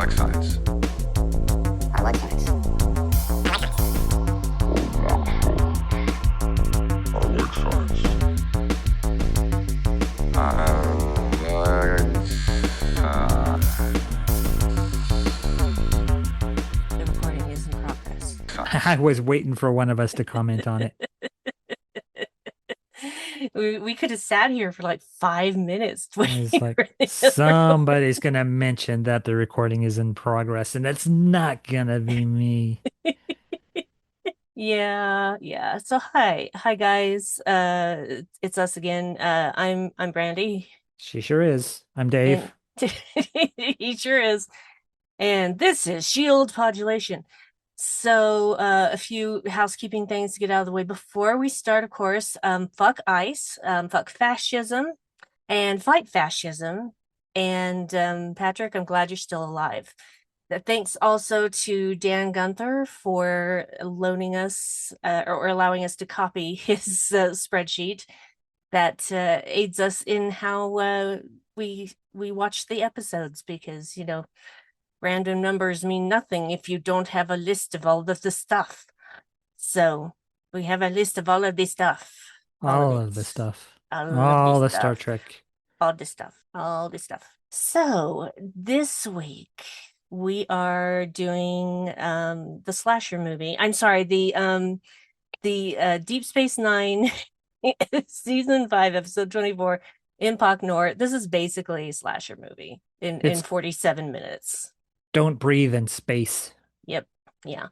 like science. I like science. I like science. The recording is in progress. I was waiting for one of us to comment on it. We could have sat here for like 5 minutes. It's like somebody's gonna mention that the recording is in progress, and it's not gonna be me. Yeah. So hi guys. It's us again. I'm Brandy, She sure is. I'm Dave. and he sure is. And this is Shield Modulation. So, a few housekeeping things to get out of the way before we start, of course. Fuck ICE, fuck fascism, and fight fascism. And Patrick, I'm glad you're still alive. Thanks also to Dan Gunther for loaning us or allowing us to copy his spreadsheet that aids us in how we watch the episodes, because random numbers mean nothing if you don't have a list of all of the stuff. So we have a list of all of the stuff. All of the stuff. All the the Star stuff. Trek. All the stuff. So this week we are doing the slasher movie. I'm sorry, the Deep Space Nine season 5, episode 24, Impact North. This is basically a slasher movie in 47 minutes. Don't breathe in space. Yep. Yeah.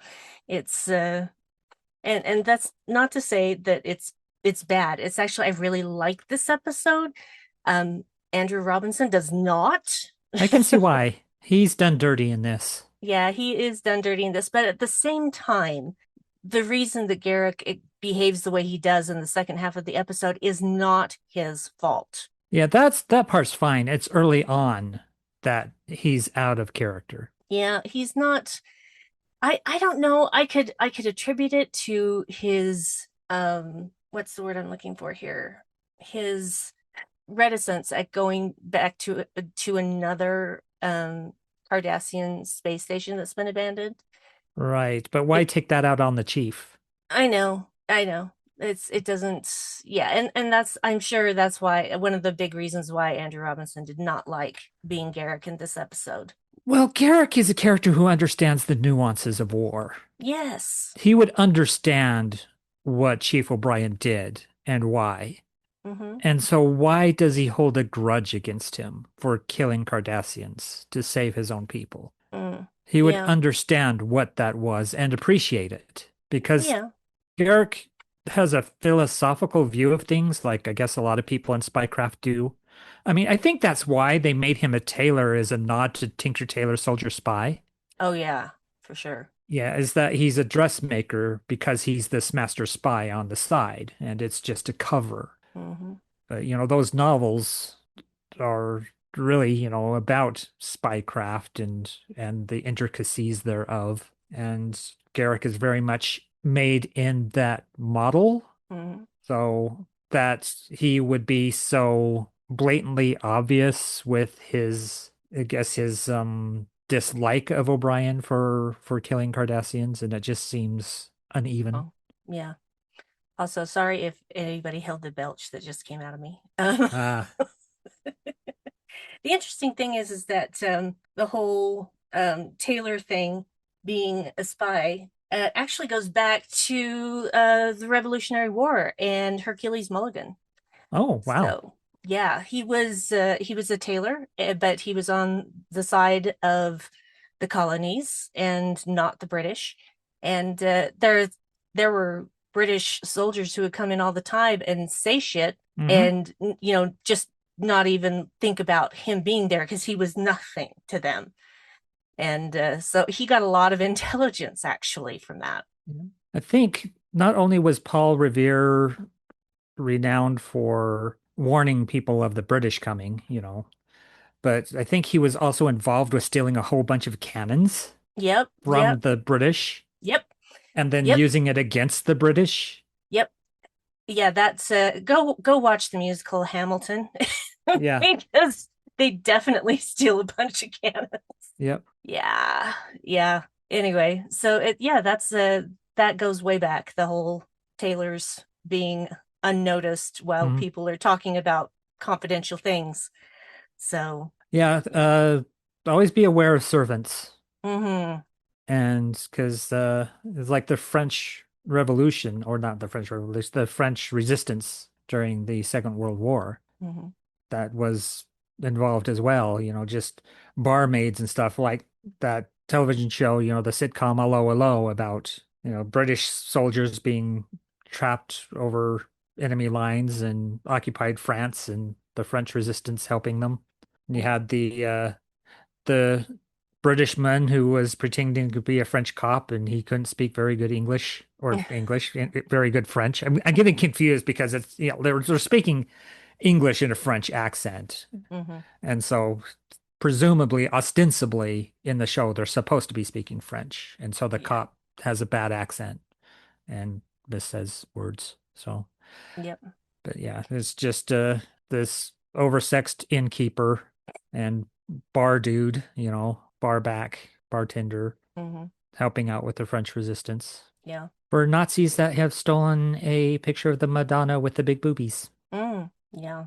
It's and that's not to say that it's bad. It's actually, I really like this episode. Andrew Robinson does not. I can see why. He's done dirty in this. Yeah, he is done dirty in this, but at the same time, the reason that Garrick behaves the way he does in the second half of the episode is not his fault. Yeah, that part's fine. It's early on that he's out of character. Yeah, he's not. I don't know. I could attribute it to his what's the word I'm looking for here? His reticence at going back to another Cardassian space station that's been abandoned. Right, but why take that out on the chief? I know. It doesn't. Yeah, and that's, I'm sure that's why, one of the big reasons why Andrew Robinson did not like being Garrick in this episode. Well, Garrick is a character who understands the nuances of war. Yes. He would understand what Chief O'Brien did and why. Mm-hmm. And so why does he hold a grudge against him for killing Cardassians to save his own people? He would understand what that was and appreciate it, because Garrick has a philosophical view of things, like I guess a lot of people in spycraft do. I mean, I think that's why they made him a tailor, as a nod to Tinker Tailor Soldier Spy. Oh, yeah, for sure. Yeah, is that he's a dressmaker because he's this master spy on the side, and it's just a cover. Mm-hmm. Those novels are really, about spycraft and the intricacies thereof. And Garrick is very much made in that model. Mm-hmm. So that he would be so blatantly obvious with his, I guess, his dislike of O'Brien for killing Cardassians, and it just seems uneven. Oh, yeah. Also, sorry if anybody held the belch that just came out of me. The interesting thing is that the whole Taylor thing, being a spy, actually goes back to the Revolutionary War and Hercules Mulligan. Oh, wow. So, yeah, he was a tailor, but he was on the side of the colonies and not the British. And there were British soldiers who would come in all the time and say shit, and just not even think about him being there, because he was nothing to them. And so he got a lot of intelligence actually from that. I think not only was Paul Revere renowned for warning people of the British coming, but I think he was also involved with stealing a whole bunch of cannons from the British. Yep. And then using it against the British. Yep. Yeah, that's go watch the musical Hamilton. Yeah. Because they definitely steal a bunch of cannons. Yep. Yeah. Yeah. Anyway, so that's that goes way back. The whole Taylor's being unnoticed while Mhm. people are talking about confidential things. So, Yeah, always be aware of servants. mm-hmm. And because it's like the French Revolution, or not the French Revolution, the French resistance during the Second World War Mm-hmm. that was involved as well, just barmaids and stuff like that television show, the sitcom Hello, Hello about, British soldiers being trapped over enemy lines and occupied France and the French resistance helping them. And you had the Britishman who was pretending to be a French cop and he couldn't speak very good English or English, very good French. I'm getting confused because it's, they're speaking English in a French accent. Mm-hmm. And so presumably, ostensibly in the show, they're supposed to be speaking French. And so the Yeah. cop has a bad accent and missays words. So, Yep. but yeah, it's just this oversexed innkeeper and bar dude, bar back, bartender, Mm-hmm. helping out with the French resistance. Yeah. For Nazis that have stolen a picture of the Madonna with the big boobies. Yeah.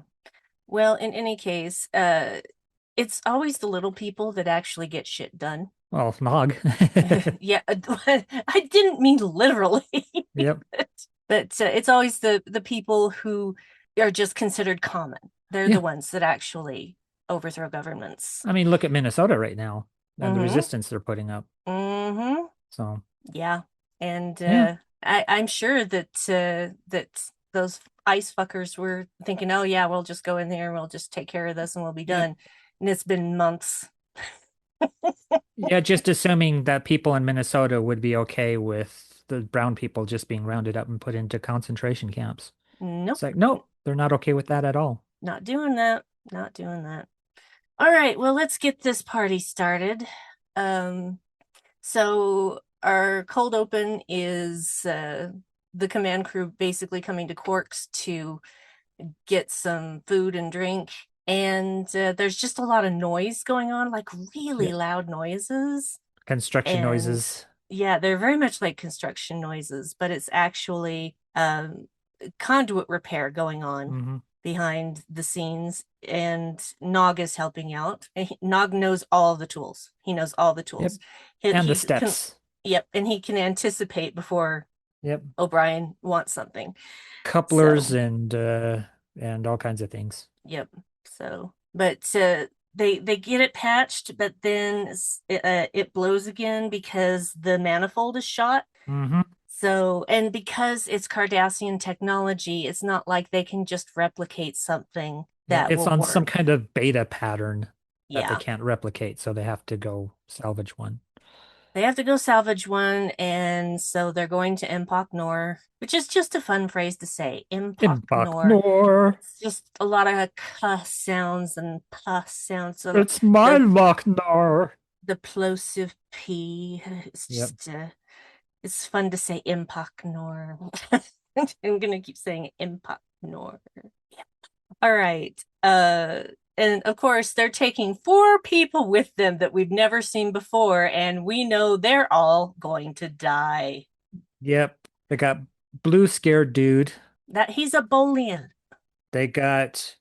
Well, in any case, it's always the little people that actually get shit done. Well, Nog. Yeah, I didn't mean literally. Yep. But it's always the people who are just considered common. They're the Yeah. ones that actually overthrow governments. I mean, look at Minnesota right now and the Mm-hmm. resistance they're putting up. Mm-hmm. So, Yeah. And yeah. I'm sure that those ice fuckers were thinking, oh yeah, we'll just go in there and we'll just take care of this and we'll be Yep. done. And it's been months. Yeah, just assuming that people in Minnesota would be okay with the brown people just being rounded up and put into concentration camps. It's Nope, like, no, they're not okay with that at all. not doing that. Not doing that. All right, well, let's get this party started. Um, so our cold open is the command crew basically coming to Quarks to get some food and drink. And there's just a lot of noise going on, like really Yeah. loud noises. Construction And noises. yeah, they're very much like construction noises, but it's actually conduit repair going on Hmm. behind the scenes. And Nog is helping out. And Nog knows all the tools. He knows all the Yep. tools. And the He's steps. yep, and he can anticipate before Yep. O'Brien wants something. Couplers So and all kinds of things. yep. So, but they get it patched, but then it blows again because the manifold is shot. Hmm. So, and because it's Cardassian technology, it's not like they can just replicate something Yeah, that it's will on some work. kind of beta pattern that they Yeah. can't replicate, so they have to go salvage one. They have to go salvage one, and so they're going to Empok Nor, which is just a fun phrase to say. Empok Imbak Nor. Nor. It's just a lot of cuh sounds and puh sounds. So It's my the luck, Nor. the plosive P. It's Yep. just it's fun to say Empok Nor. I'm gonna keep saying Empok Nor. Yeah. All right. And of course, they're taking 4 people with them that we've never seen before, and we know they're all going to die. Yep. They got blue scared dude. That he's a Bolian. They got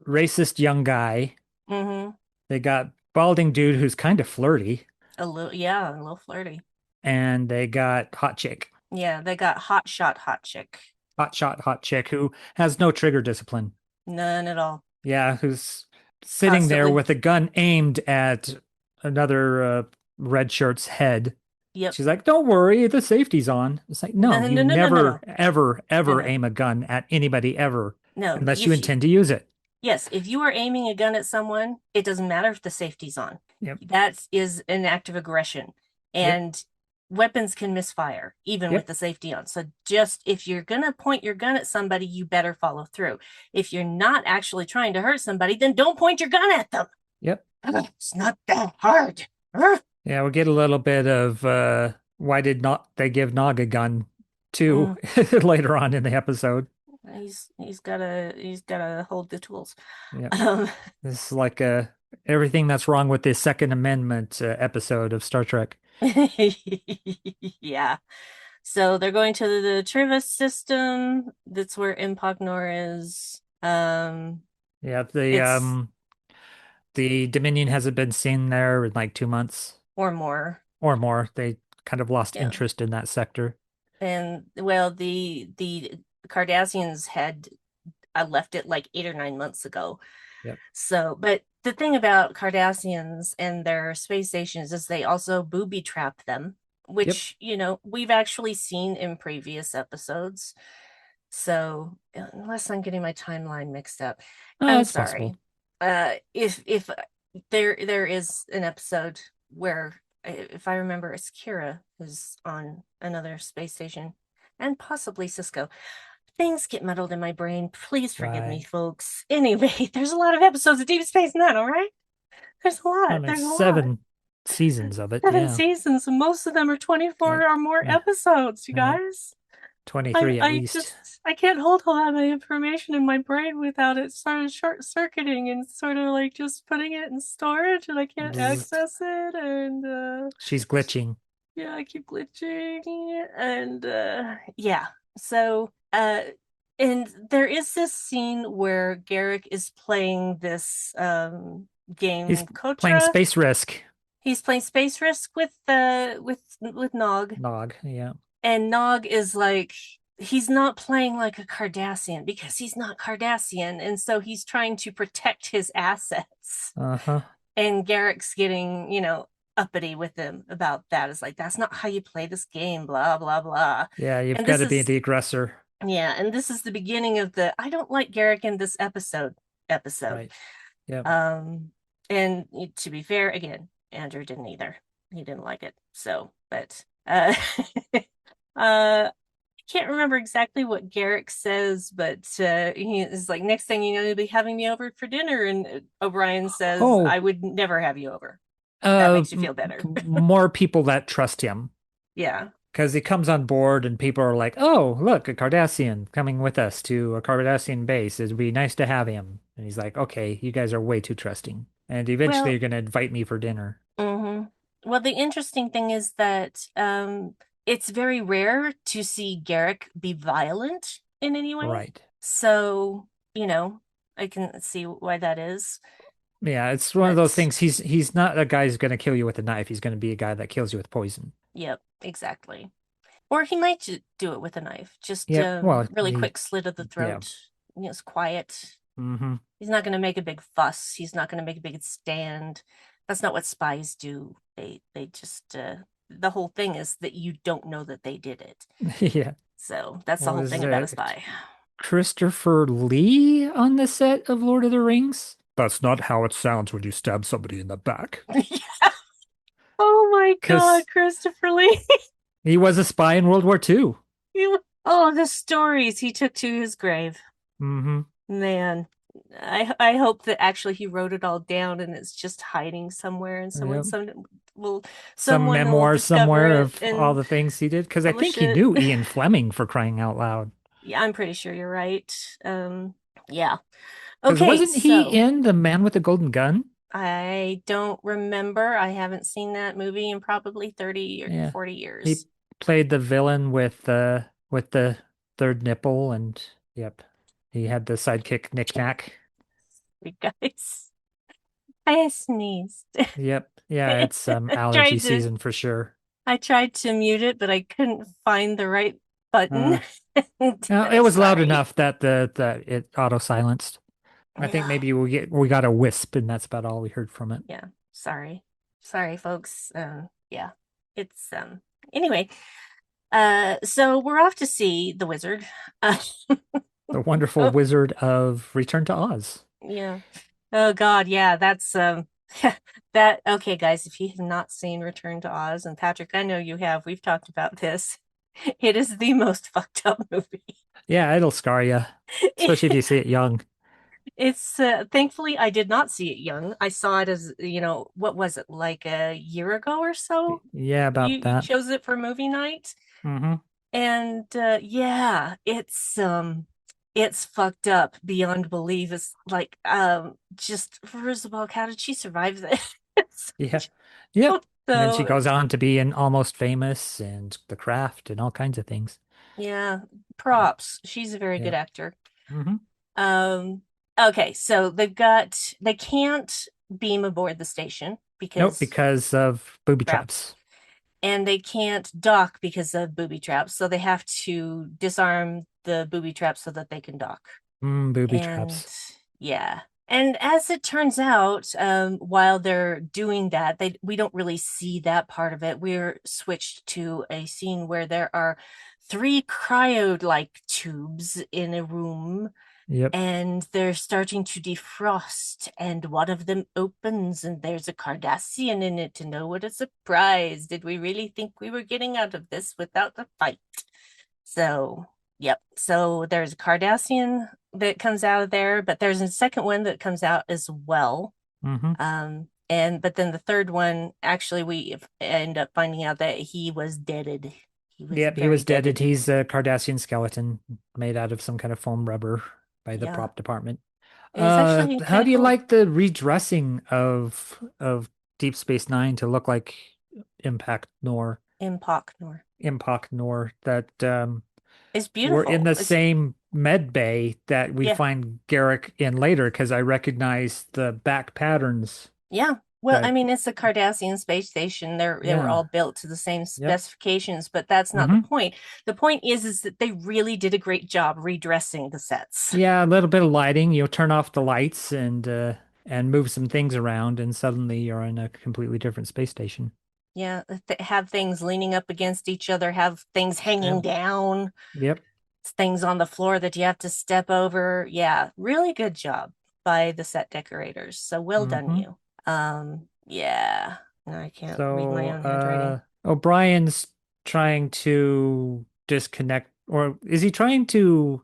racist young guy. Mm-hmm. They got balding dude who's kind of flirty. A little, yeah, a little flirty. And they got hot chick. Yeah, they got hot shot, hot chick. Hot shot, hot chick who has no trigger discipline. None at all. Yeah, who's sitting there Constantly. with a gun aimed at another red shirt's head. Yep. She's like, "Don't worry, the safety's on." It's like, No, no, no, you no, no, no, no, never, no. ever, No, ever no. aim a gun at anybody ever, No. unless you intend to use it. Yes, if you are aiming a gun at someone, it doesn't matter if the safety's on. Yep. That is an act of aggression. Yep. And weapons can misfire, even Yep. with the safety on. So just if you're going to point your gun at somebody, you better follow through. If you're not actually trying to hurt somebody, then don't point your gun at them. Yep. It's not that hard. Yeah, we'll get a little bit of why did not they give Nog a gun too later on in the episode. He's gotta hold the tools. Yeah. Um, This is like everything that's wrong with the Second Amendment episode of Star Trek. yeah. So they're going to the Trivis system. That's where Impagnor is. Yeah, It's the Dominion hasn't been seen there in like 2 months or more. or more. They kind of lost Yeah. interest in that sector. And well, the Cardassians had left it like 8 or 9 months ago. Yep. So, but the thing about Cardassians and their space stations is they also booby trap them, Yep. which, we've actually seen in previous episodes. So, unless I'm getting my timeline mixed up, Oh, I'm it's possible. sorry. If there is an episode where, if I remember, it's Kira who's on another space station, and possibly Cisco. Things get muddled in my brain. Please forgive me, Right. folks. Anyway, there's a lot of episodes of Deep Space Nine, all right? There's a I lot. mean, There's a lot. 7 seasons of it. Seven Yeah. seasons, and most of them are 24 Like, or more yeah. episodes, you Yeah. guys. I 23 at I least. just I can't hold a lot of information in my brain without it sort of short circuiting and sort of like just putting it in storage and I can't Bzzzt. access it and She's glitching. yeah, I keep glitching and yeah. So and there is this scene where Garrick is playing this He's game playing Kotra. Space Risk. He's playing Space Risk with Nog. Nog. Yeah. And Nog is like, he's not playing like a Cardassian because he's not Cardassian. And so he's trying to protect his assets. Uh-huh. And Garrick's getting, uppity with him about that. It's like, that's not how you play this game, blah, blah, blah. Yeah, you've And got this to be is, the aggressor. yeah, and this is the beginning of the I don't like Garrick in this episode. Right. Yep. And to be fair, again, Andrew didn't either. He didn't like it. So, but I can't remember exactly what Garrick says, but he is like, next thing you know, you'll be having me over for dinner. And O'Brien says, Oh, I would never have you over. That makes you feel better. more people that trust him. Yeah. Because he comes on board and people are like, oh, look, a Cardassian coming with us to a Cardassian base. It'd be nice to have him. And he's like, okay, you guys are way too trusting. And eventually Well, you're going to invite me for dinner. mm-hmm. Well, the interesting thing is that it's very rare to see Garrick be violent in any way. Right. So, I can see why that is. Yeah, it's one of those But things. He's not a guy who's going to kill you with a knife. He's going to be a guy that kills you with poison. yep, exactly. Or he might do it with a knife. Just Yep. Well, really quick slit of the yeah. throat. It's quiet. Mm-hmm. He's not going to make a big fuss. He's not going to make a big stand. That's not what spies do. They just the whole thing is that you don't know that they did it. Yeah. So that's the Well, whole is thing about a spy. Christopher Lee on the set of Lord of the Rings? That's not how it sounds when you stab somebody in the back. Yeah. Oh my God, Because Christopher Lee. he was a spy in World War II. Oh, the stories he took to his grave. Mm-hmm. Man, I hope that actually he wrote it all down and it's just hiding somewhere and Yep. someone will Some memoir discover somewhere it of all and the things he did. Because I think publish he it. knew Ian Fleming, for crying out loud. Yeah, I'm pretty sure you're right. Yeah. Because Okay, wasn't he so in The Man with the Golden Gun? I don't remember. I haven't seen that movie in probably 30 or Yeah. 40 He years. played the villain with the third nipple, and yep, he had the sidekick knick-knack. You guys, I sneezed. Yep. Yeah, it's I allergy tried to season for sure. I tried to mute it, but I couldn't find the right button. No, it was loud Sorry. enough that it auto silenced. I think maybe we got a wisp, and that's about all we heard from it. Yeah, sorry. Sorry, folks. Yeah. It's anyway. So we're off to see the wizard. The wonderful Oh, Wizard of Return to Oz. yeah. Oh God, yeah, that's that okay, guys, if you have not seen Return to Oz, and Patrick, I know you have, we've talked about this. It is the most fucked up movie. Yeah, it'll scar you, especially if you see it young. It's thankfully I did not see it young. I saw it as, what was it, like a year ago or so? Yeah, about You that. chose it for movie night. Mm-hmm. And yeah, it's it's fucked up beyond belief. It's like, just first of all, how did she survive this? Yeah. Yep. And then she So goes on to be in Almost Famous and The Craft and all kinds of things. yeah, props. She's a very good Yep. actor. Hmm. Um, okay, so they can't beam aboard the station Nope, because because of booby traps, traps. and they can't dock because of booby traps. So they have to disarm the booby traps so that they can dock. Booby And traps. yeah. And as it turns out, while they're doing that, we don't really see that part of it. We're switched to a scene where there are three cryo-like tubes in a room, Yep. and they're starting to defrost, and one of them opens, and there's a Cardassian in it. To know what a surprise. Did we really think we were getting out of this without a fight? So, yep. So there's a Cardassian that comes out of there, but there's a second one that comes out as well. Hmm. And but then the third one, actually, we end up finding out that he was deaded. He was Yep, he very was dead. deaded. He's a Cardassian skeleton made out of some kind of foam rubber by the Yeah. prop department. It was actually How kind of do you cool. like the redressing of Deep Space Nine to look like Impact Nor, Impoc Nor. Impact Nor that It's were in beautiful. the It's same med bay that we yeah. find Garrick in later because I recognize the back patterns Yeah. Well, I that, mean, it's the Cardassian space station. They were yeah. all built to the same Yep. specifications, but that's not the Hmm. point. The point is that they really did a great job redressing the sets. Yeah, a little bit of lighting. You turn off the lights and move some things around, and suddenly you're in a completely different space station. Yeah, have things leaning up against each other, have things hanging Yep. down, Yep. things on the floor that you have to step over. Yeah, really good job by the set decorators. So well done, Hmm. you. Yeah. No, I can't read my So, own handwriting. O'Brien's trying to disconnect, or is he trying to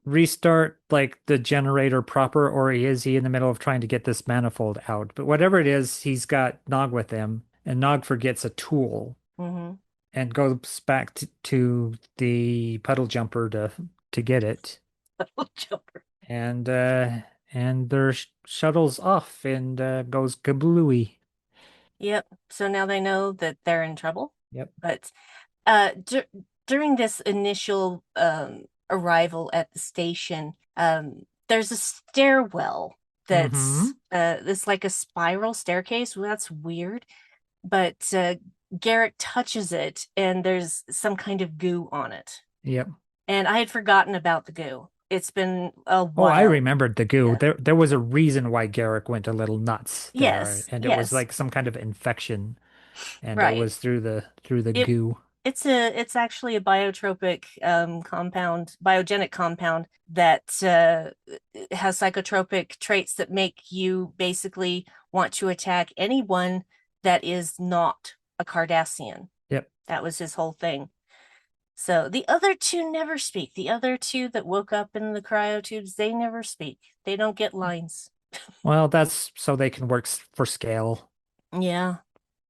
restart like the generator proper, or is he in the middle of trying to get this manifold out? But whatever it is, he's got Nog with him, and Nog forgets a tool Mm-hmm. and goes back to the puddle jumper to get it, Jumper. and their shuttle's off and goes kablooey. Yep. So now they know that they're in trouble. Yep. But during this initial arrival at the station, there's a stairwell Mm-hmm. that's like a spiral staircase. Well, that's weird. But Garrett touches it, and there's some kind of goo on it. Yep. And I had forgotten about the goo. It's been a Oh, I while. remembered the goo. Yeah. There was a reason why Garrick went a little nuts there, Yes. and it was Yes. like some kind of infection, and it Right. was through the It goo. it's actually a biotropic compound, biogenic compound that has psychotropic traits that make you basically want to attack anyone that is not a Cardassian. Yep. That was his whole thing. So the other two never speak. The other two that woke up in the cryotubes, they never speak. They don't get lines. Well, that's so they can work for scale. Yeah,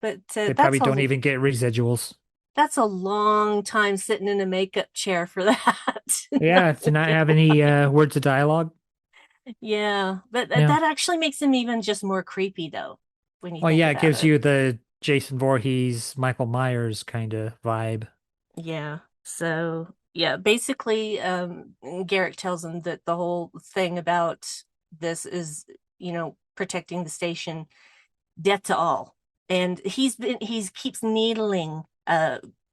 but They probably don't even get residuals. that's a long time sitting in a makeup chair for that. Yeah, to not have any words of dialogue. Yeah, but Yeah. that actually makes him even just more creepy, though, when you Well, think yeah, it about gives it. you the Jason Voorhees, Michael Myers kind of vibe. Yeah. So, yeah, basically, Garrick tells him that the whole thing about this is, protecting the station, death to all. And he's keeps needling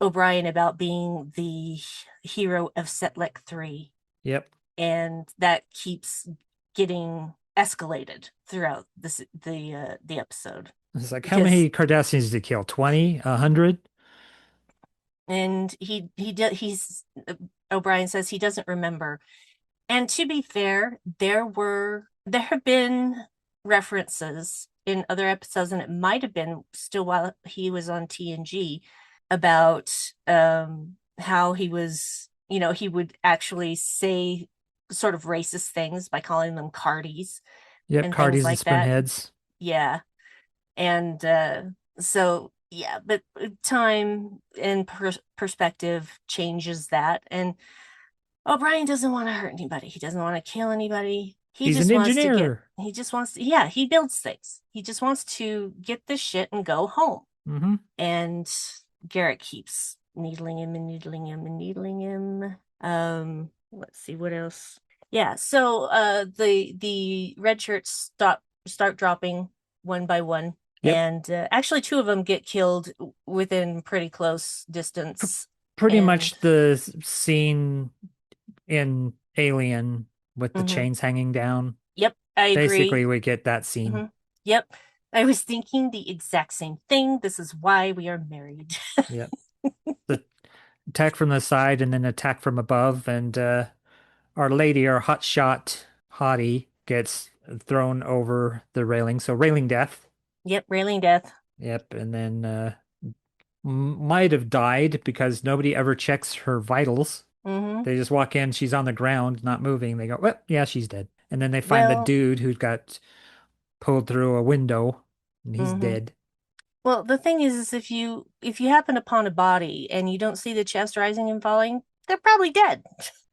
O'Brien about being the hero of Setlec 3. Yep. And that keeps getting escalated throughout the episode It's like, how because many Cardassians did he kill? 20? 100? and he's O'Brien says he doesn't remember. And to be fair, there have been references in other episodes, and it might have been still while he was on TNG, about how he was, he would actually say sort of racist things by calling them cardies Yep, and things Cardis and like that. Spinheads. Yeah. And so yeah, but time and perspective changes that. And O'Brien doesn't want to hurt anybody. He doesn't want to kill anybody. He He's an just wants to get, engineer. he just wants to, yeah, he builds things. He just wants to get this shit and go home. Hmm. And Garrett keeps needling him and needling him and needling him. Let's see what else. Yeah, so the red shirts start dropping one by one. Yep. And actually, two of them get killed within pretty close P distance. Pretty And much the scene in Alien with the mhm. chains hanging down. Yep, I agree. Basically, we get that scene. Hmm. Yep. I was thinking the exact same thing. This is why we are married. Yep. The attack from the side and then attack from above, and our lady, our hotshot hottie, gets thrown over the railing. So railing death. Yep, railing death. Yep. And then might have died because nobody ever checks her vitals. Hmm. They just walk in, she's on the ground, not moving. They go, well, yeah, she's dead. And then they find the Well, dude who got pulled through a window and he's hmm dead. well, the thing is if you happen upon a body and you don't see the chest rising and falling, they're probably dead.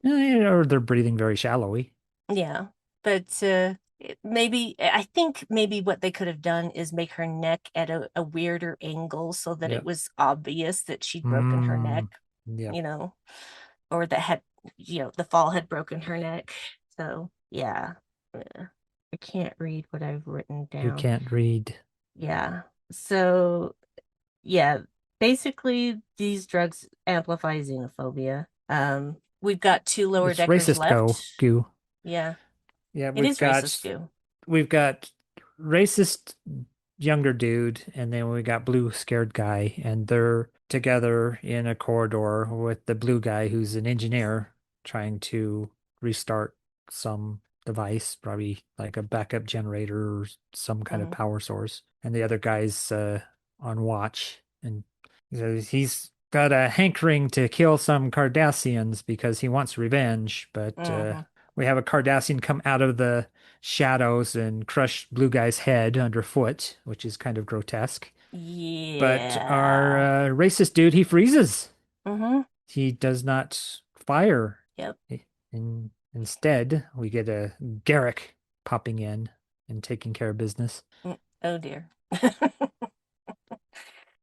Or they're breathing very shallowly. Yeah, but maybe I think maybe what they could have done is make her neck at a weirder angle so that it Yep. was obvious that she'd broken her neck, Mm, yep. you know, or that had, the fall had broken her neck. So yeah, I can't read what I've written You down. can't read. Yeah. So yeah, basically these drugs amplify xenophobia. We've got two lower It's deckers racist left. goo. Yeah, Yeah, it is racist goo. we've got racist younger dude, and then we got blue scared guy, and they're together in a corridor with the blue guy who's an engineer trying to restart some device, probably like a backup generator or some kind of Hmm. power source. And the other guy's on watch, and he's got a hankering to kill some Cardassians because he wants revenge, but Hmm. we have a Cardassian come out of the shadows and crush Blue Guy's head underfoot, which is kind of grotesque. But our Yeah. racist dude, he freezes. Hmm. He does not fire. Yep. Instead, we get a Garrick popping in and taking care of business. Oh dear.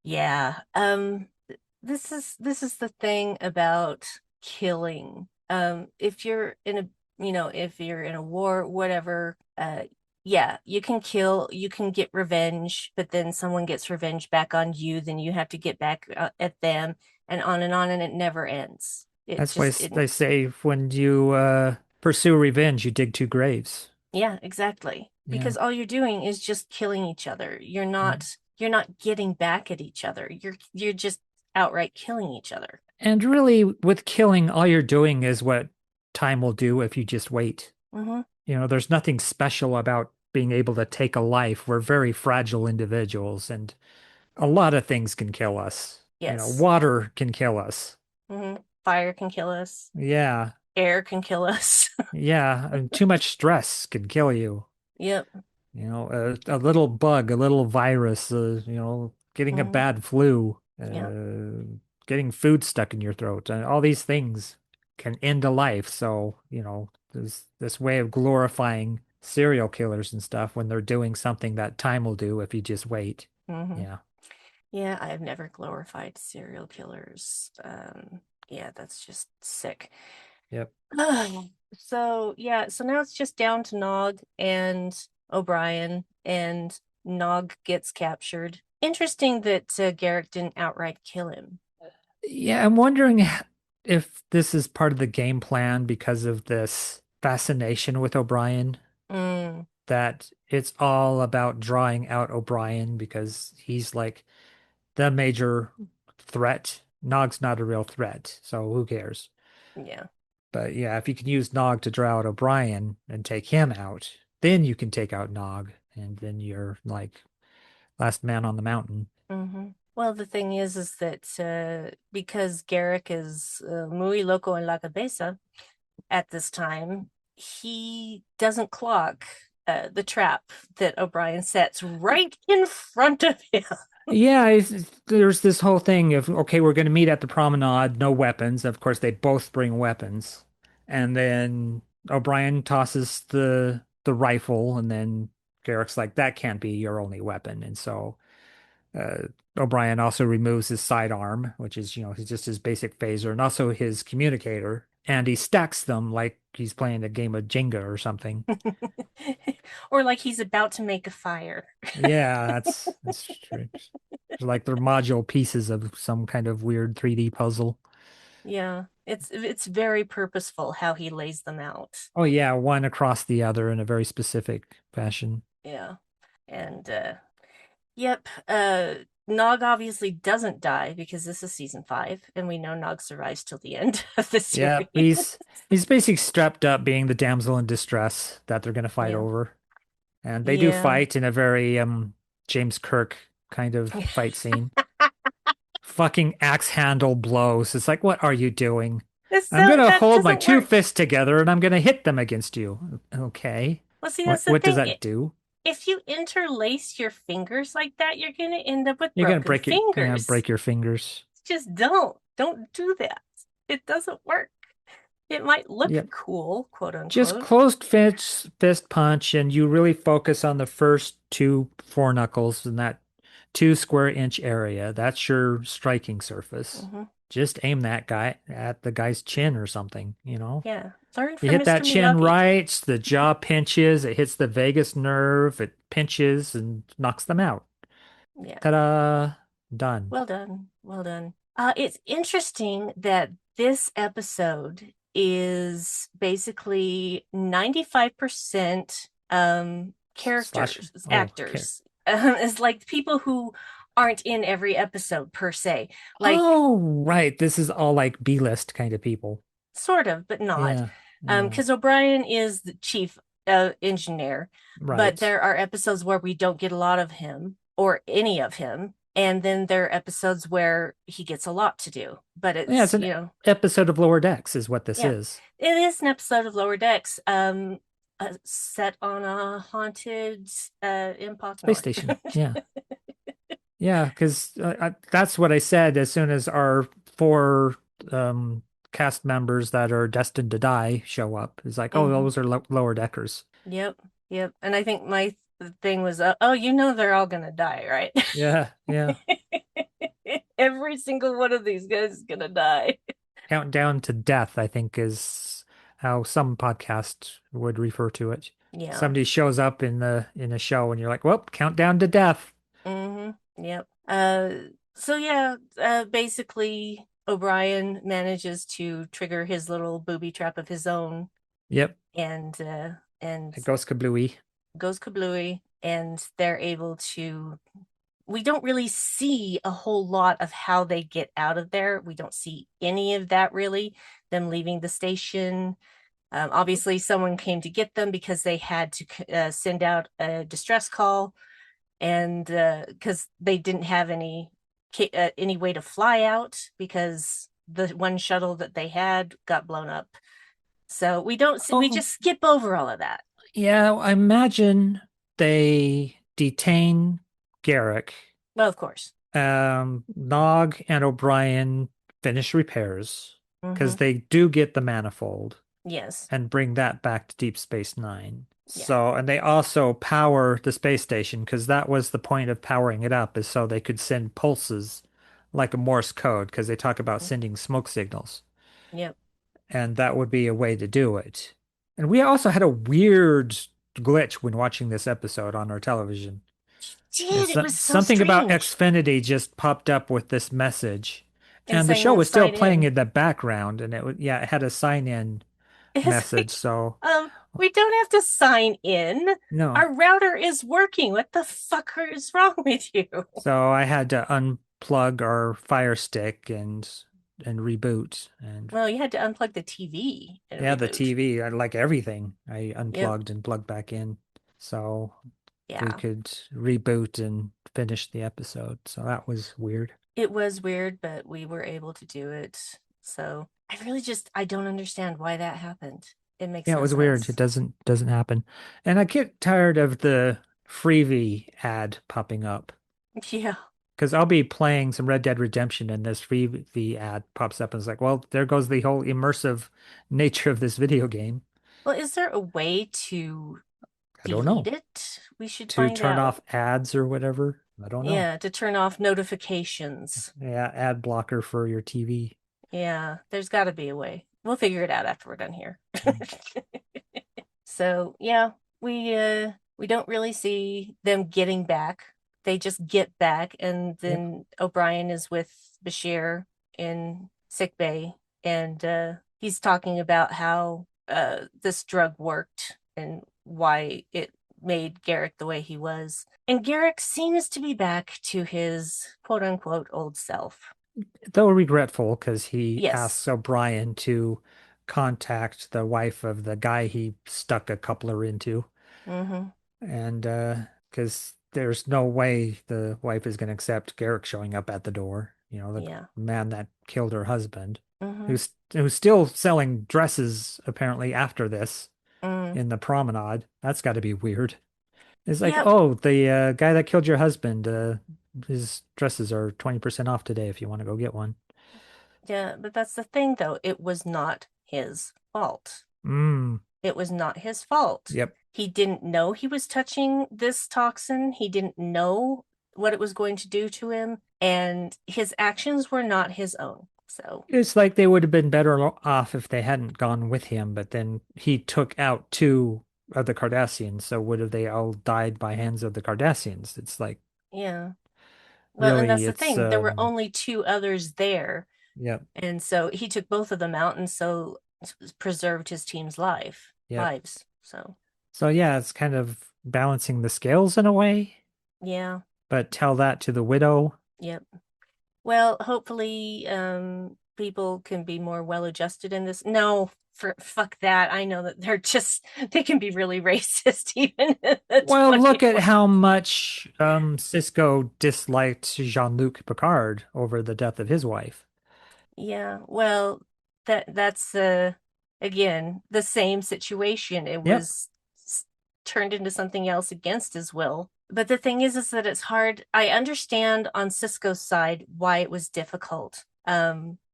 Yeah. This is the thing about killing. If you're in a, if you're in a war, whatever, yeah, you can kill, you can get revenge, but then someone gets revenge back on you, then you have to get back at them, and on, and it never ends. It That's why just it they say when you pursue revenge, you dig two graves. Yeah, exactly. Yeah. Because all you're doing is just killing each other. You're not getting back at each other. You're just outright killing each other. And really, with killing, all you're doing is what time will do if you just wait. Hmm. There's nothing special about being able to take a life. We're very fragile individuals, and a lot of things can kill us. Yes. Water can kill us. Hmm. Fire can kill us. Yeah, Air can kill us. yeah, and too much stress can kill you. Yep. A little bug, a little virus, getting a Hmm. bad flu, Yeah. getting food stuck in your throat, and all these things can end a life. So, there's this way of glorifying serial killers and stuff when they're doing something that time will do if you just wait. Hmm. Yeah. Yeah, I've never glorified serial killers. Yeah, that's just sick. Yep. So yeah, so now it's just down to Nog and O'Brien, and Nog gets captured. Interesting that Garrick didn't outright kill him. Yeah, I'm wondering if this is part of the game plan because of this fascination with O'Brien, Mm, that it's all about drawing out O'Brien because he's like the major threat. Nog's not a real threat, so who cares? yeah. But yeah, if you can use Nog to draw out O'Brien and take him out, then you can take out Nog, and then you're like last man on the mountain. Well, the thing is that because Garrick is muy loco en la cabeza at this time, he doesn't clock the trap that O'Brien sets right in front of him. Yeah, there's this whole thing of, okay, we're going to meet at the promenade, no weapons. Of course, they both bring weapons. And then O'Brien tosses the rifle, and then Garrick's like, that can't be your only weapon. And so uh, O'Brien also removes his sidearm, which is, he's just his basic phaser, and also his communicator. And he stacks them like he's playing a game of Jenga or something. Or like he's about to make a fire. Yeah, that's true. Like they're module pieces of some kind of weird 3D puzzle. Yeah, it's very purposeful how he lays them out. Oh yeah, one across the other in a very specific fashion. Yeah. And yep, Nog obviously doesn't die because this is season 5 and we know Nog survives till the end of the Yeah, series. he's basically strapped up being the damsel in distress that they're gonna fight Yeah. over. And they do Yeah. fight in a very James Kirk kind of fight scene. Fucking axe handle blows. It's like, what are you doing? I'm gonna That hold my doesn't two work. fists together and I'm gonna hit them against you. Okay. Well, see, What that's the what does thing. that do? If you interlace your fingers like that, you're gonna end up with You're gonna broken break your yeah, fingers. break your fingers. Just don't do that. It doesn't work. It might look Yep. cool, quote Just unquote. closed fist punch, and you really focus on the first two foreknuckles in that 2 square inch area. That's your striking surface. Hmm. Just aim that guy at the guy's chin or something. Yeah. Learn You from hit Mr. that chin Miyagi. right, the jaw pinches, it hits the vagus nerve, it pinches and knocks them out. Yeah. Ta-da! Done. Well done. Well done. It's interesting that this episode is basically 95% Slash. characters, Oh, okay. actors. It's like people who aren't in every episode per se. Like Oh, right. This is all like B-list kind of people. sort of, but not. Yeah. Yeah. Because O'Brien is the chief engineer, but Right. there are episodes where we don't get a lot of him or any of him. And then there are episodes where he gets a lot to do. But Yeah, it's it's, an episode of Lower Decks is what this yeah, is. it is an episode of Lower Decks, set on a haunted in Space Baltimore. station. Yeah. Yeah, because that's what I said as soon as our four um, cast members that are destined to die show up. It's like, oh, Hmm. those are lower deckers. Yep, yep. And I think my thing was, oh, they're all gonna die, right? Yeah, yeah. Every single one of these guys is gonna die. Countdown to death, I think, is how some podcast would refer to it. Yeah. Somebody shows up in a show and you're like, well, countdown to death. Yep. So yeah, basically O'Brien manages to trigger his little booby trap of his own Yep. and It goes kablooey. goes kablooey, and they're able to we don't really see a whole lot of how they get out of there. We don't see any of that really, them leaving the station. Obviously, someone came to get them because they had to send out a distress call, and because they didn't have any way to fly out because the one shuttle that they had got blown up. So we don't see, we Oh, just skip over all of that. yeah, I imagine they detain Garrick. Well, of course. Nog and O'Brien finish repairs because Hmm. they do get the manifold Yes. and bring that back to Deep Space Nine. Yeah. So, and they also power the space station because that was the point of powering it up, is so they could send pulses like a Morse code, because they talk about sending smoke signals, Yep. and that would be a way to do it. And we also had a weird glitch when watching this episode on our television. Did it was so Something about strange. Xfinity just popped up with this message, And and the show saying was still sign playing in. in the background, and yeah, it had a sign in It's message. like, So we don't have to sign in. no, Our router is working. What the fuck is wrong with you? so I had to unplug our Fire Stick and reboot, and Well, you had to unplug the TV and yeah, the reboot. TV, I like everything. I Yep. unplugged and plugged back in, so we Yeah. could reboot and finish the episode. So that was weird. It was weird, but we were able to do it. So I don't understand why that happened. It makes Yeah, it no was weird. It sense. doesn't happen. And I get tired of the freebie ad popping up. Yeah. because I'll be playing some Red Dead Redemption and this free ad pops up and it's like, well, there goes the whole immersive nature of this video game. Well, is there a way to I don't delete know. it? We should To find turn out. off ads or whatever. I don't know. Yeah, to turn off notifications. Yeah, ad blocker for your TV. Yeah, there's got to be a way. We'll figure it out after we're done here. Mm. So, yeah, we don't really see them getting back. They just get back, and Yep. then O'Brien is with Bashir in sick bay, and he's talking about how this drug worked and why it made Garrick the way he was. And Garrick seems to be back to his quote unquote old self. Though regretful because he Yes. asks O'Brien to contact the wife of the guy he stuck a coupler into. Mm-hmm. And because there's no way the wife is going to accept Garrick showing up at the door. You know, the Yeah. man that killed her husband, Mm-hmm. who's still selling dresses apparently after this Mm. in the promenade. That's got to be weird. It's like, Yep. oh, the guy that killed your husband, his dresses are 20% off today if you want to go get one. Yeah, but that's the thing though. It was not his fault. Mm, It was not his fault. yep. He didn't know he was touching this toxin. He didn't know what it was going to do to him, and his actions were not his own. So, It's like they would have been better off if they hadn't gone with him, but then he took out two of the Cardassians, so would have they all died by hands of the Cardassians? It's like yeah. Well, and really that's the it's thing. There were only two others there, yep, and so he took both of them out, and so preserved his team's yep. lives. So, So yeah, it's kind of balancing the scales in a way, yeah. but tell that to the widow. Yep. Well, hopefully, people can be more well adjusted in this. No, for fuck that. I know that they can be really racist even in the Well, look at 21st. how much Cisco disliked Jean-Luc Picard over the death of his wife. Yeah, well, that's again the same situation. It Yep, was turned into something else against his will. But the thing is that it's hard. I understand on Cisco's side why it was difficult.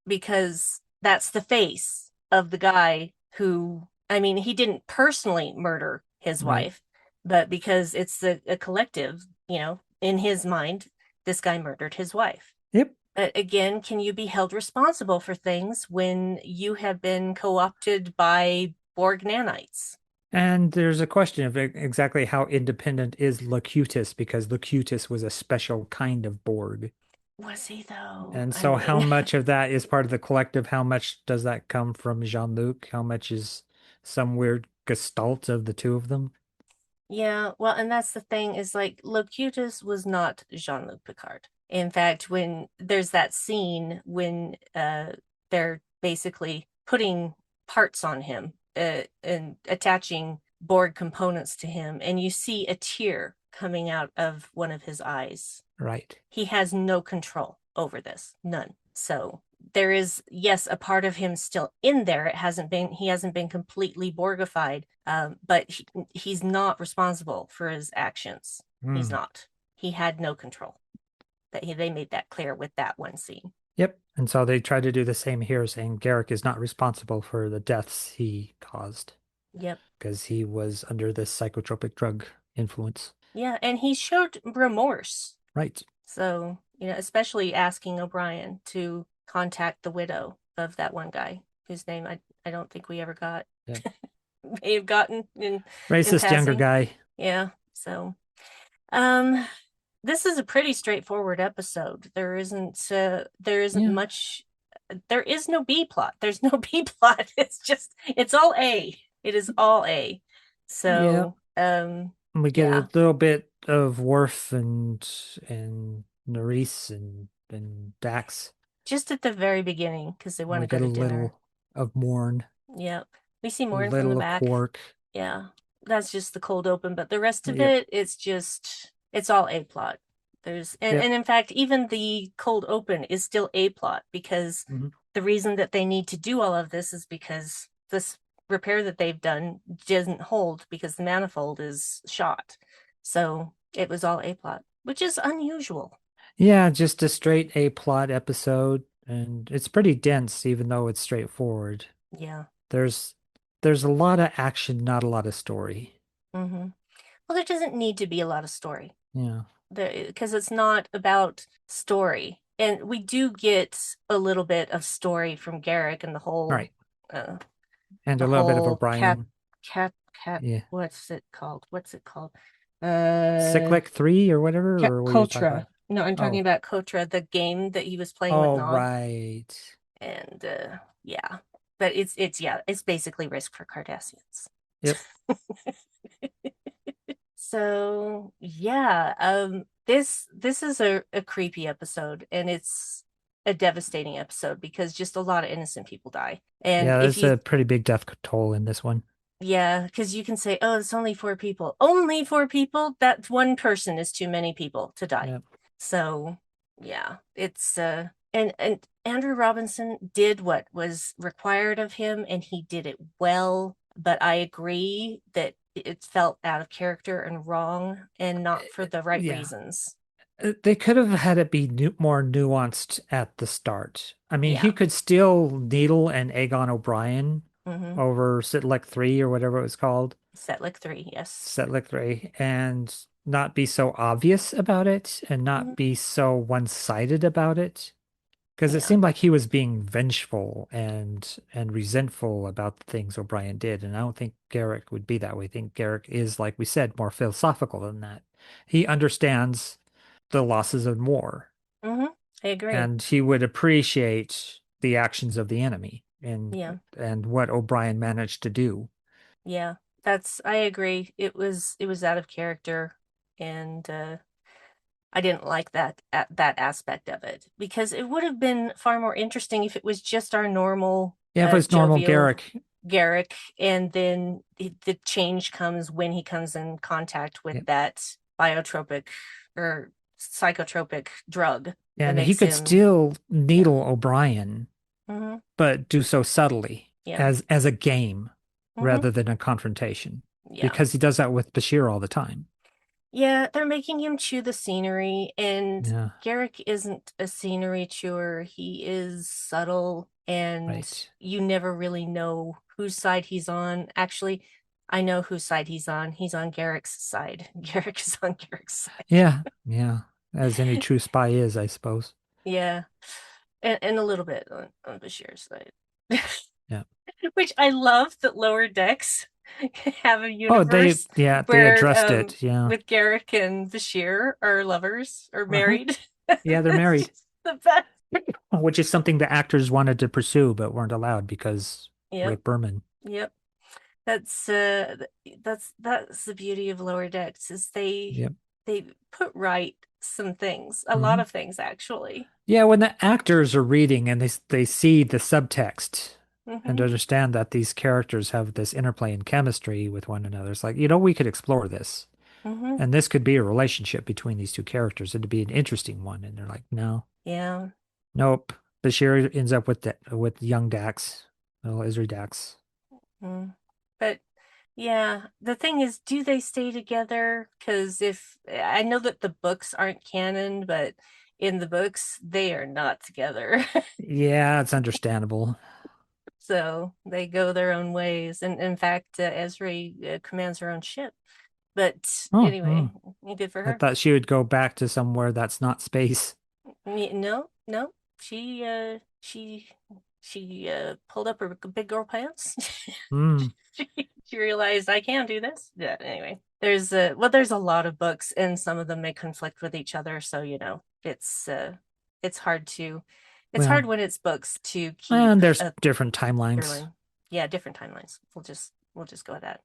Because that's the face of the guy who, I mean, he didn't personally murder his right. wife, but because it's a collective, in his mind, this guy murdered his wife. Yep. But again, can you be held responsible for things when you have been co-opted by Borg nanites? And there's a question of exactly how independent is Locutus because Locutus was a special kind of Borg. Was he though? And I so how mean, much of that is part of the collective? How much does that come from Jean-Luc? How much is some weird gestalt of the two of them? yeah, well, and that's the thing is like Locutus was not Jean-Luc Picard. In fact, when there's that scene when they're basically putting parts on him and attaching Borg components to him, and you see a tear coming out of one of his eyes. Right. He has no control over this, none. So there is, yes, a part of him still in there. He hasn't been completely Borgified, but he's not responsible for his actions. He's Hmm. not. He had no control. They made that clear with that one scene. Yep. And so they try to do the same here, saying Garrick is not responsible for the deaths he caused Yep. because he was under this psychotropic drug influence. Yeah, and he showed remorse. Right. So, especially asking O'Brien to contact the widow of that one guy whose name I don't think we ever got. Yeah. May have gotten in Racist younger passing. guy. Yeah. So, um, this is a pretty straightforward episode. There isn't Yeah. much. There is no B plot. There's no B plot. It's all A. It is all A. Yeah. So, We get yeah, a little bit of Worf and Nerys and Dax. just at the very beginning because they want We to go get a to dinner. little of Morn, Yeah, we see a Morn from the little of back. Quark. Yeah, that's just the cold open, but the rest of Yep. it's all A plot. Yep. And in fact, even the cold open is still A plot because Mhm. the reason that they need to do all of this is because this repair that they've done doesn't hold because the manifold is shot. So it was all A plot, which is unusual. Yeah, just a straight A plot episode, and it's pretty dense, even though it's straightforward. Yeah. There's there's a lot of action, not a lot of story. Hmm. Well, there doesn't need to be a lot of story Yeah, because it's not about story. And we do get a little bit of story from Garrick and right. uh, And the a little bit of whole O'Brien. cat. Yeah, What's it called? What's it called? Uh, Cyclic 3 or whatever, or what are you talking Kotra. about? No, I'm talking Oh, about Kotra, the game that he was playing with oh, Nog. right. And yeah, but it's basically Risk for Cardassians. Yep. So yeah, this is a creepy episode, and it's a devastating episode because just a lot of innocent people die. And Yeah, if there's you a pretty big death toll in this one. yeah, because you can say, oh, it's only four people. Only four people? That one person is too many people to die. Yep. So yeah, it's and Andrew Robinson did what was required of him, and he did it well. But I agree that it felt out of character and wrong and not for the right Yeah. reasons. They could have had it be more nuanced at the start. I mean, he Yeah. could still needle and egg on O'Brien Mm-hmm. over Sitlik 3 or whatever it was called, Setlick 3, yes. Sitlik 3, and not be so obvious about it and Mm-hmm. not be so one-sided about it. Because it Yeah. seemed like he was being vengeful and resentful about the things O'Brien did, and I don't think Garrick would be that way. I think Garrick is, like we said, more philosophical than that. He understands the losses of war, Mm-hmm. I agree. and he would appreciate the actions of the enemy Yeah. and what O'Brien managed to do. Yeah, I agree. It was out of character, and I didn't like that aspect of it because it would have been far more interesting if it was just our normal Yeah, if it was normal jovial Garrick, Garrick, and then the change comes when he comes in contact with yeah, that biotropic or psychotropic drug that and he makes could him, still yeah. needle O'Brien, Hmm. but do so subtly Yeah. as a game Hmm. rather than a confrontation, Yeah. because he does that with Bashir all the time. Yeah, they're making him chew the scenery, and Yeah, Garrick isn't a scenery chewer. He is subtle, and right. you never really know whose side he's on. Actually, I know whose side he's on. He's on Garrick's side. Garrick is on Garrick's Yeah, yeah, as any true spy is, I suppose. Yeah, and a little bit on Bashir's side. Yeah. Which I love that Lower Decks have a Oh, universe they where addressed it. Yeah. with Garrick and Bashir are lovers or Uh-huh. married. Yeah, they're It's married, just the best. which is something the actors wanted to pursue but weren't allowed because Yep, Rick Berman. yep. That's that's the beauty of Lower Decks is Yep. they put right some things, a lot Hmm. of things actually. Yeah, when the actors are reading and they see the subtext and Hmm. understand that these characters have this interplay and chemistry with one another, it's like, we could explore this. Hmm. And this could be a relationship between these two characters. It'd be an interesting one. And they're like, no, Yeah. nope. Bashir ends up with young Dax, little Isri Dax. Mm. But yeah, the thing is, do they stay together? Because if I know that the books aren't canon, but in the books, they are not together. Yeah, it's understandable. So they go their own ways. And in fact, Esri commands her own ship. But Oh, anyway, oh. good for I her. thought she would go back to somewhere that's not space. No, no, she pulled up her big girl pants. Hmm. She realized I can do this. Yeah, anyway. There's a lot of books and some of them may conflict with each other, so it's hard to it's hard Well, when it's books to keep and there's a different timelines. through. Yeah, different timelines. We'll just go with that.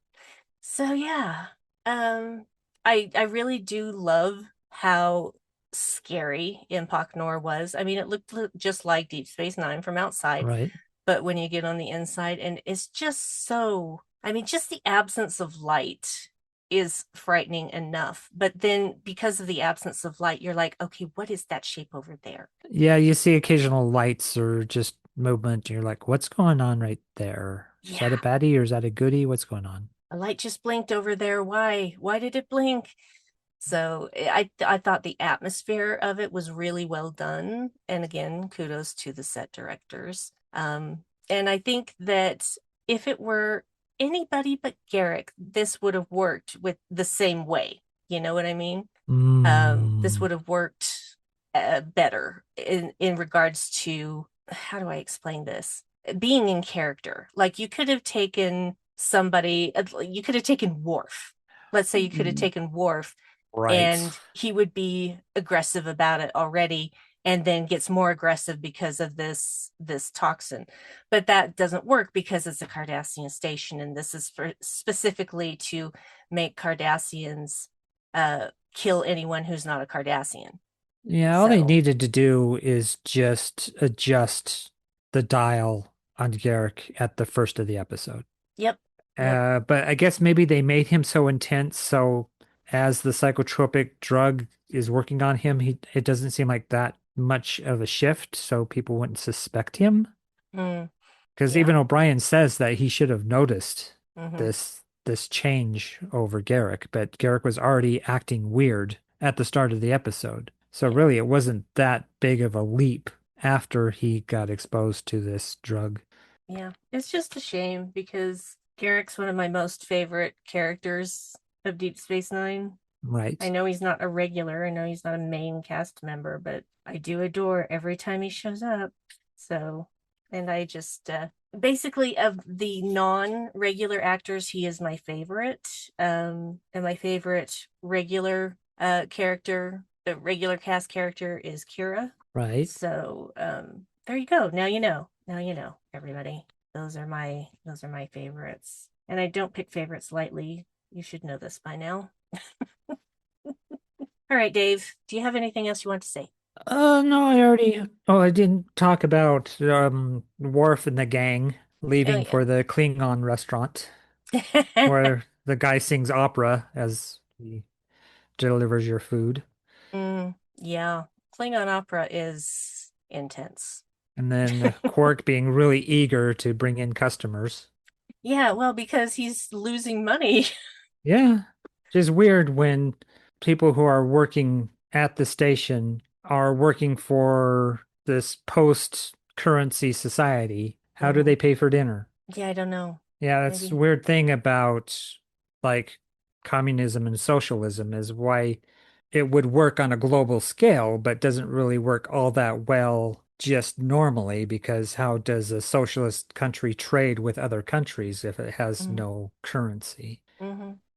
So yeah, um, I really do love how scary Impact Nor was. I mean, it looked just like Deep Space Nine from outside, Right. but when you get on the inside, and it's just so. I mean, just the absence of light is frightening enough. But then, because of the absence of light, you're like, okay, what is that shape over there? Yeah, you see occasional lights or just movement. You're like, what's going on right there? Is that a Yeah, baddie or is that a goodie? What's going on? a light just blinked over there. Why? Why did it blink? So I thought the atmosphere of it was really well done. And again, kudos to the set directors. And I think that if it were anybody but Garrick, this would have worked with the same way. You know what I mean? This Mm, would have worked better in regards to, how do I explain this? Being in character. Like you could have taken somebody, you could have taken Worf. Let's say you could have taken Worf right. and he would be aggressive about it already and then gets more aggressive because of this toxin, but that doesn't work because it's a Cardassian station, and this is for specifically to make Cardassians kill anyone who's not a Cardassian. Yeah, all they So needed to do is just adjust the dial on Garrick at the first of the episode. yep, yep. But I guess maybe they made him so intense, so as the psychotropic drug is working on him, it doesn't seem like that much of a shift, so people wouldn't suspect him. Mm, Because even yeah. O'Brien says that he should have noticed Hmm. this change over Garrick, but Garrick was already acting weird at the start of the episode. So Yeah. really, it wasn't that big of a leap after he got exposed to this drug. Yeah, it's just a shame because Garrick's one of my most favorite characters of Deep Space Nine. I Right. know he's not a regular, I know he's not a main cast member, but I do adore every time he shows up. So, and I just basically of the non-regular actors, he is my favorite. And my favorite regular character, the regular cast character is Kira. Right. So, there you go. Now you know. Now you know, everybody. Those are my favorites. And I don't pick favorites lightly. You should know this by now. All right, Dave, do you have anything else you want to say? No, I didn't talk about Worf and the gang Oh, leaving yeah. for the Klingon restaurant where the guy sings opera as he delivers your food. Yeah. Klingon opera is intense. And then Quark being really eager to bring in customers. Yeah, well, because he's losing money. Yeah. Just weird when people who are working at the station are working for this post-currency society. How do Hmm. they pay for dinner? Yeah, I don't know. Yeah, that's a Maybe. weird thing about like communism and socialism is why it would work on a global scale, but doesn't really work all that well just normally, because how does a socialist country trade with other countries if it has Mm-hmm. no currency?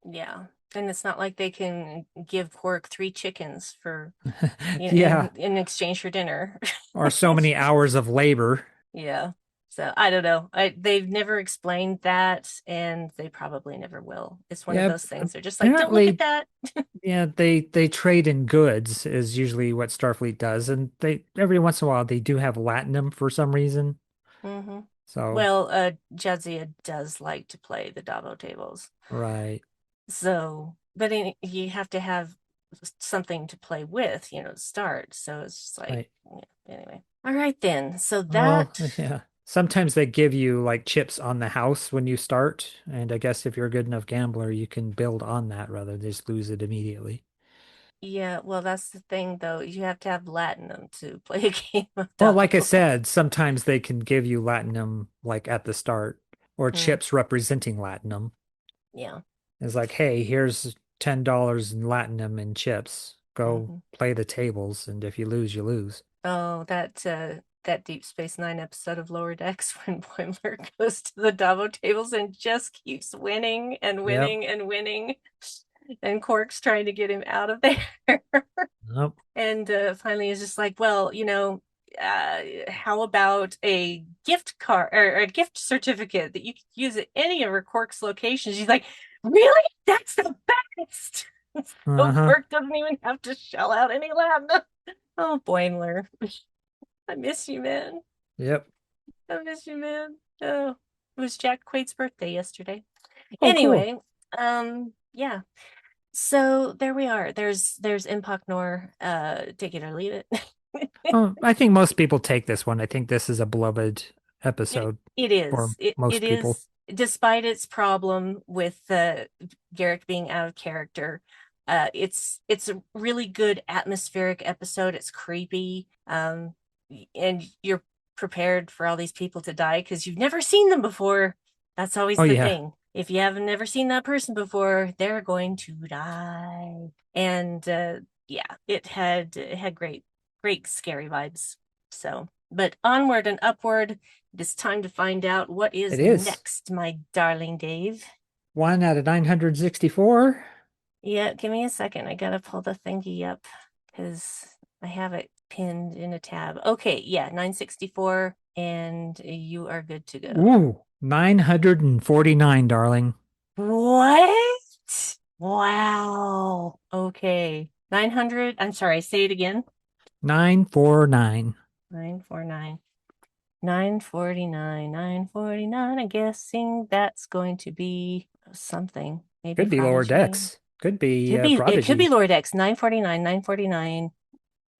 Yeah. And it's not like they can give Quark three chickens for Yeah, in exchange for dinner. or so many hours of labor. Yeah. So I don't know. They've never explained that, and they probably never will. It's one of Yeah, those things. They're just like, don't look at apparently, that. yeah, they trade in goods is usually what Starfleet does, and they every once in a while they do have latinum for some reason. Hmm. So, Well, Jadzia does like to play the Davo tables. right, So, but you have to have something to play with, to start. So it's just like, right. yeah, anyway. All right then. So Well, that, yeah. Sometimes they give you like chips on the house when you start, and I guess if you're a good enough gambler, you can build on that rather than just lose it immediately. yeah, well, that's the thing though. You have to have Latinum to play a game of Well, like I Davo. said, sometimes they can give you latinum like at the start, or Hmm. chips representing latinum. Yeah. It's like, hey, here's $10 in latinum and chips. Go Hmm. play the tables, and if you lose, you lose. Oh, that Deep Space Nine episode of Lower Decks when Boimler goes to the Davo tables and just keeps winning and Yep. winning and winning, and Quark's trying to get him out of there. Nope. And finally is just like, well, how about a gift card or a gift certificate that you could use at any of her Quark's locations? She's like, really? That's the best. So Uh-huh. Quark doesn't even have to shell out any lab. Oh, Boimler. I miss you, man. Yep. I miss you, man. Oh, it was Jack Quaid's birthday yesterday. Oh, cool. Anyway, yeah. So there we are. There's Impact Nor, take it or leave it. Oh, I think most people take this one. I think this is a beloved It episode it for is. It most people. is, despite its problem with Garrick being out of character. It's a really good atmospheric episode. It's creepy. And you're prepared for all these people to die because you've never seen them before. That's always Oh the yeah. thing. If you haven't never seen that person before, they're going to die. And yeah, it had great scary vibes. So, but onward and upward, it is time to find out what It is is. next, my darling Dave. 1 out of 964. Yeah, give me a second. I gotta pull the thingy up because I have it pinned in a tab. Okay, yeah, 964, and you are good to go. Ooh, 949, darling. What? Wow. Okay. 900. I'm sorry, say it again. 949. 949. 949. 949. I'm guessing that's going to be something. Maybe Could be Lower Prodigy. Decks. Could be It could be Prodigy. Lord X. 949. 949.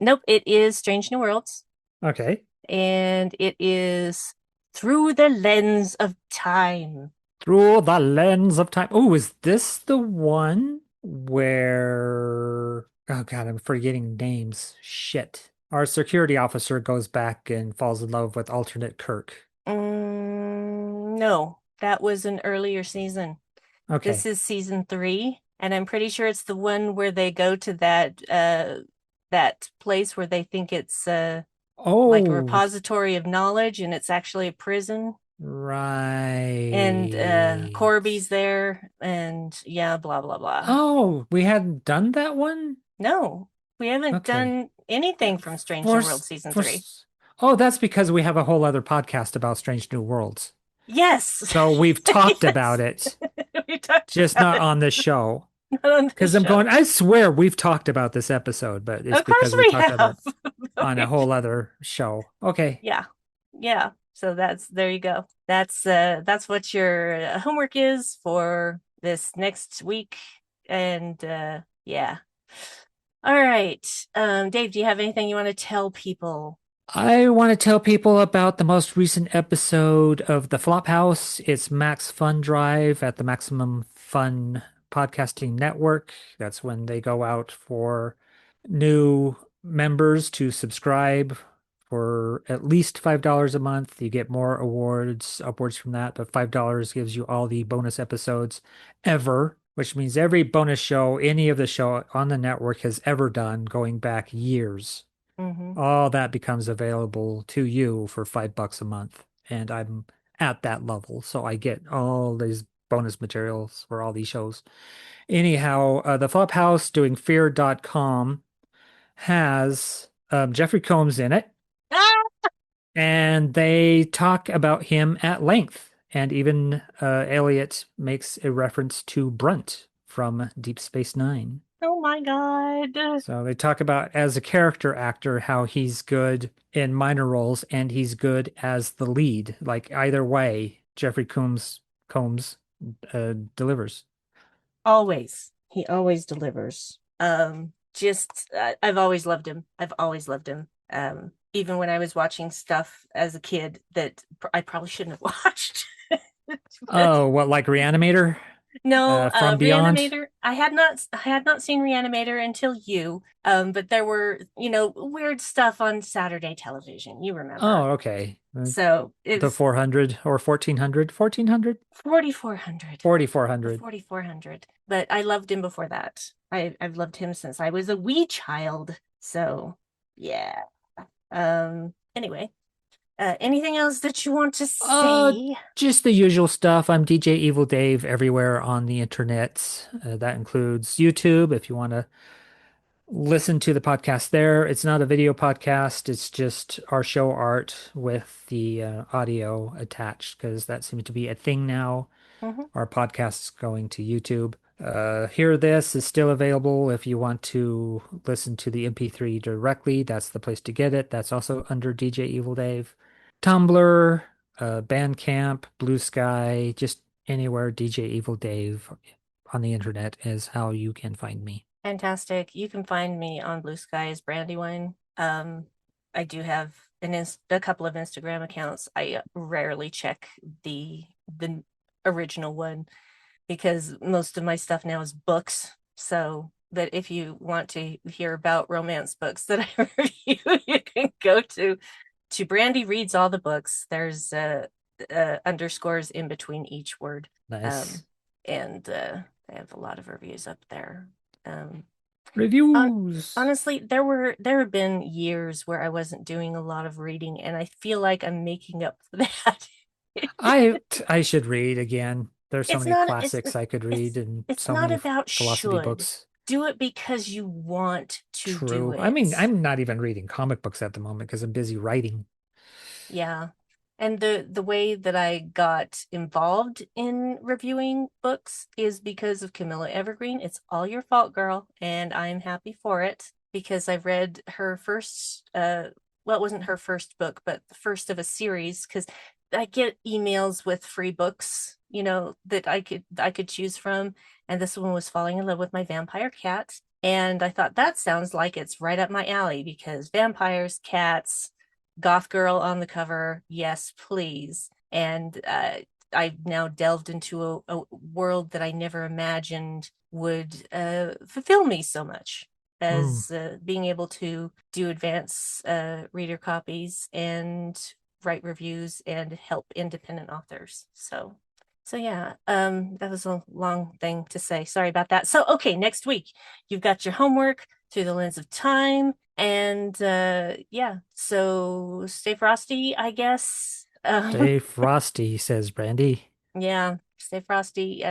Nope, it is Strange New Worlds. Okay. And it is Through the Lens of Time. Through the lens of time. Oh, is this the one where... Oh God, I'm forgetting names. Shit. Our security officer goes back and falls in love with alternate Kirk. No, that was an earlier season. This Okay. is season 3, and I'm pretty sure it's the one where they go to that place where they think it's like a Oh, repository of knowledge, and it's actually a prison. And right. Corby's there, and yeah, blah blah blah. Oh, we hadn't done that one? No, we haven't Okay. done anything from Strange For, New World s- season for, 3. s- oh, that's because we have a whole other podcast about Strange New Worlds. Yes. So we've talked about Yes. it, We talked just about not it on this show. on the Because I'm show. going, I swear we've talked about this episode, but it's Of course because we we talked about have. it on a whole other show. Okay. Yeah. Yeah. So that's there you go. That's what your homework is for this next week. And yeah. All right. Dave, do you have anything you want to tell people? I want to tell people about the most recent episode of The Flophouse. It's Max Fun Drive at the Maximum Fun Podcasting Network. That's when they go out for new members to subscribe for at least $5 a month. You get more awards upwards from that, but $5 gives you all the bonus episodes ever, which means every bonus show any of the show on the network has ever done going back years. Mm-hmm. All that becomes available to you for $5 a month. And I'm at that level. So I get all these bonus materials for all these shows. Anyhow, the Flophouse doing fear.com has Jeffrey Combs in it. Ah! And they talk about him at length. And even Elliot makes a reference to Brunt from Deep Space Nine. Oh my God. So they talk about as a character actor how he's good in minor roles and he's good as the lead. Like either way, Jeffrey Combs delivers. Always. He always delivers. Just I've always loved him. I've always loved him. Even when I was watching stuff as a kid that I probably shouldn't have watched. But Oh, what, like Reanimator no, from Beyond? Reanimator. I had not seen Reanimator until you. But there were, weird stuff on Saturday television. You remember. Oh, okay. So it The was 400 or 1400? 1400? 4,400. The 4400. 4,400. But I loved him before that. I've loved him since I was a wee child. So yeah. Anyway, anything else that you want to Uh, say? just the usual stuff. I'm DJ Evil Dave everywhere on the internet. That includes YouTube if you want to listen to the podcast there. It's not a video podcast, it's just our show art with the audio attached because that seems to be a thing now. Mm-hmm. Our podcast's going to YouTube. Hear This is still available if you want to listen to the MP3 directly. That's the place to get it. That's also under DJ Evil Dave. Tumblr, Bandcamp, Blue Sky, just anywhere DJ Evil Dave on the internet is how you can find me. Fantastic. You can find me on Blue Sky as Brandywine. I do have a couple of Instagram accounts. I rarely check the original one because most of my stuff now is books. So that if you want to hear about romance books that I review, you can go to Brandy Reads All the Books. There's underscores in between each word. Nice. And I have a lot of reviews up there. Reviews. Honestly, there have been years where I wasn't doing a lot of reading, and I feel like I'm making up for that. I should read again. There's so many classics I could read, and it's so not many about philosophy should. books. Do it because you want to True. do it. I mean, I'm not even reading comic books at the moment because I'm busy writing. Yeah. And the way that I got involved in reviewing books is because of Camilla Evergreen. It's all your fault, girl, and I'm happy for it because I've read her first well, it wasn't her first book, but the first of a series, because I get emails with free books, you know, that I could choose from, and this one was Falling in Love with My Vampire Cat. And I thought that sounds like it's right up my alley because vampires, cats, goth girl on the cover, yes, please. And I've now delved into a world that I never imagined would fulfill me so much as being able to do advance reader copies and write reviews and help independent authors. So yeah, that was a long thing to say. Sorry about that. So, okay, next week, you've got your homework Through the Lens of Time. And yeah, so stay frosty, I guess. Stay frosty, says Brandy. Yeah, stay frosty.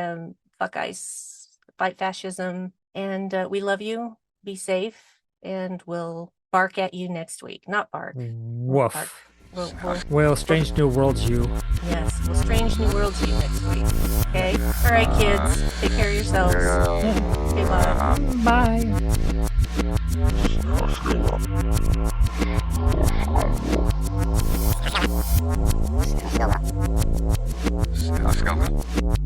Fuck ice, fight fascism. And we love you. Be safe. And we'll bark at you next week. Not bark. Woof. Bark. Well, Strange New Worlds you. Yes, we'll Strange New Worlds you next week. Okay? All right, kids. Take care of yourselves. Okay, bye. Bye. Ska